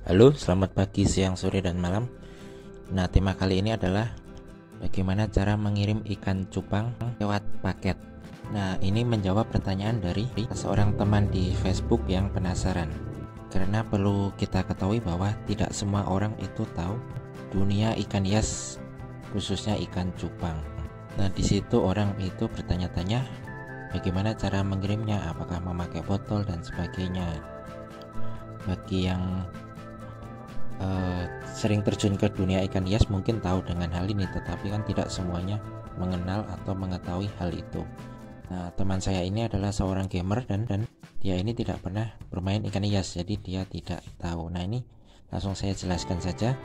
Halo, selamat pagi, siang, sore, dan malam. Nah, tema kali ini adalah bagaimana cara mengirim ikan cupang lewat paket. Nah, ini menjawab pertanyaan dari seorang teman di Facebook yang penasaran. Karena perlu kita ketahui bahwa tidak semua orang itu tahu dunia ikan hias, khususnya ikan cupang. Nah, di situ orang itu bertanya-tanya bagaimana cara mengirimnya, apakah memakai botol dan sebagainya. Bagi yang sering terjun ke dunia ikan hias mungkin tahu dengan hal ini, tetapi kan tidak semuanya mengenal atau mengetahui hal itu. Nah, teman saya ini adalah seorang gamer dan dia ini tidak pernah bermain ikan hias, jadi dia tidak tahu. Nah, ini langsung saya jelaskan saja.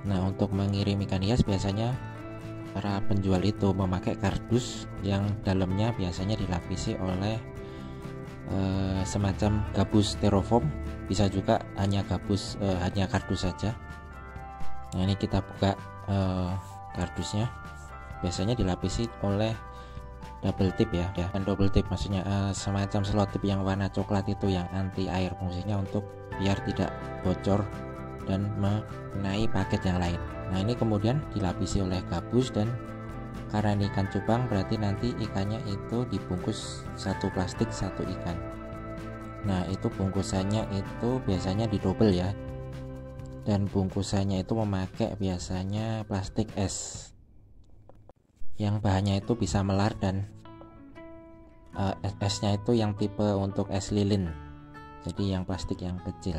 Nah, untuk mengirim ikan hias biasanya para penjual itu memakai kardus yang dalamnya biasanya dilapisi oleh semacam gabus styrofoam, bisa juga hanya hanya kardus saja. Nah, ini kita buka kardusnya, biasanya dilapisi oleh double tip ya, dan double tip maksudnya semacam selotip yang warna coklat itu yang anti air, fungsinya untuk biar tidak bocor dan mengenai paket yang lain. Nah, ini kemudian dilapisi oleh gabus, dan karena ini ikan cupang berarti nanti ikannya itu dibungkus satu plastik satu ikan. Nah, itu bungkusannya itu biasanya didobel ya, dan bungkusannya itu memakai biasanya plastik es yang bahannya itu bisa melar, dan esnya itu yang tipe untuk es lilin, jadi yang plastik yang kecil.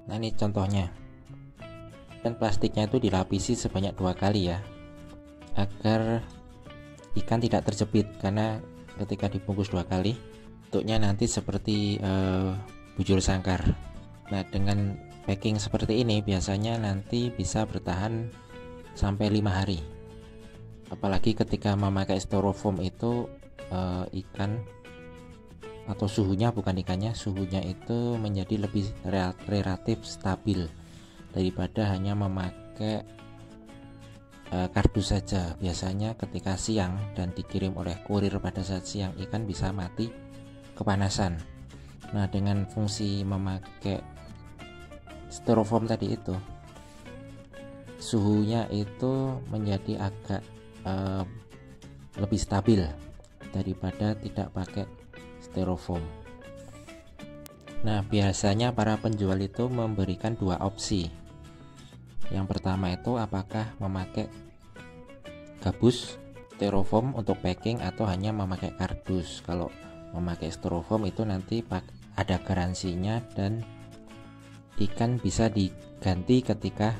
Nah, ini contohnya, dan plastiknya itu dilapisi sebanyak 2 kali ya, agar ikan tidak terjepit, karena ketika dibungkus 2 kali bentuknya nanti seperti bujur sangkar. Nah, dengan packing seperti ini biasanya nanti bisa bertahan sampai 5 hari. Apalagi ketika memakai styrofoam itu ikan atau suhunya, bukan ikannya, suhunya itu menjadi lebih relatif stabil daripada hanya memakai kardus saja. Biasanya ketika siang dan dikirim oleh kurir pada saat siang, ikan bisa mati kepanasan. Nah, dengan fungsi memakai styrofoam tadi itu, suhunya itu menjadi agak lebih stabil daripada tidak pakai styrofoam. Nah, biasanya para penjual itu memberikan 2 opsi. Yang pertama itu apakah memakai gabus styrofoam untuk packing atau hanya memakai kardus. Kalau memakai styrofoam itu nanti ada garansinya, dan ikan bisa diganti ketika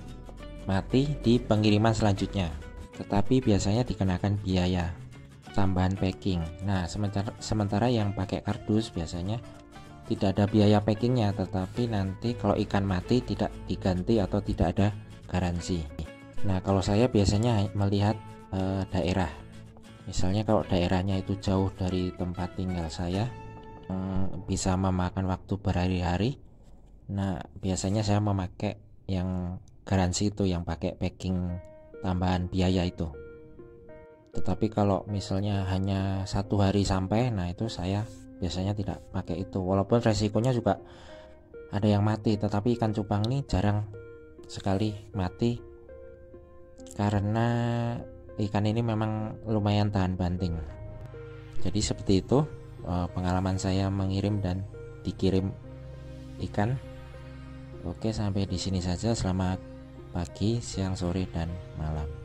mati di pengiriman selanjutnya, tetapi biasanya dikenakan biaya tambahan packing. Nah, sementara yang pakai kardus biasanya tidak ada biaya packingnya, tetapi nanti kalau ikan mati tidak diganti atau tidak ada garansi. Nah, kalau saya biasanya melihat daerah, misalnya kalau daerahnya itu jauh dari tempat tinggal saya, bisa memakan waktu berhari-hari. Nah, biasanya saya memakai yang garansi itu, yang pakai packing tambahan biaya itu. Tetapi kalau misalnya hanya 1 hari sampai, nah itu saya biasanya tidak pakai itu, walaupun resikonya juga ada yang mati, tetapi ikan cupang ini jarang sekali mati karena ikan ini memang lumayan tahan banting. Jadi seperti itu pengalaman saya mengirim dan dikirim ikan. Oke, sampai di sini saja. Selamat pagi, siang, sore, dan malam.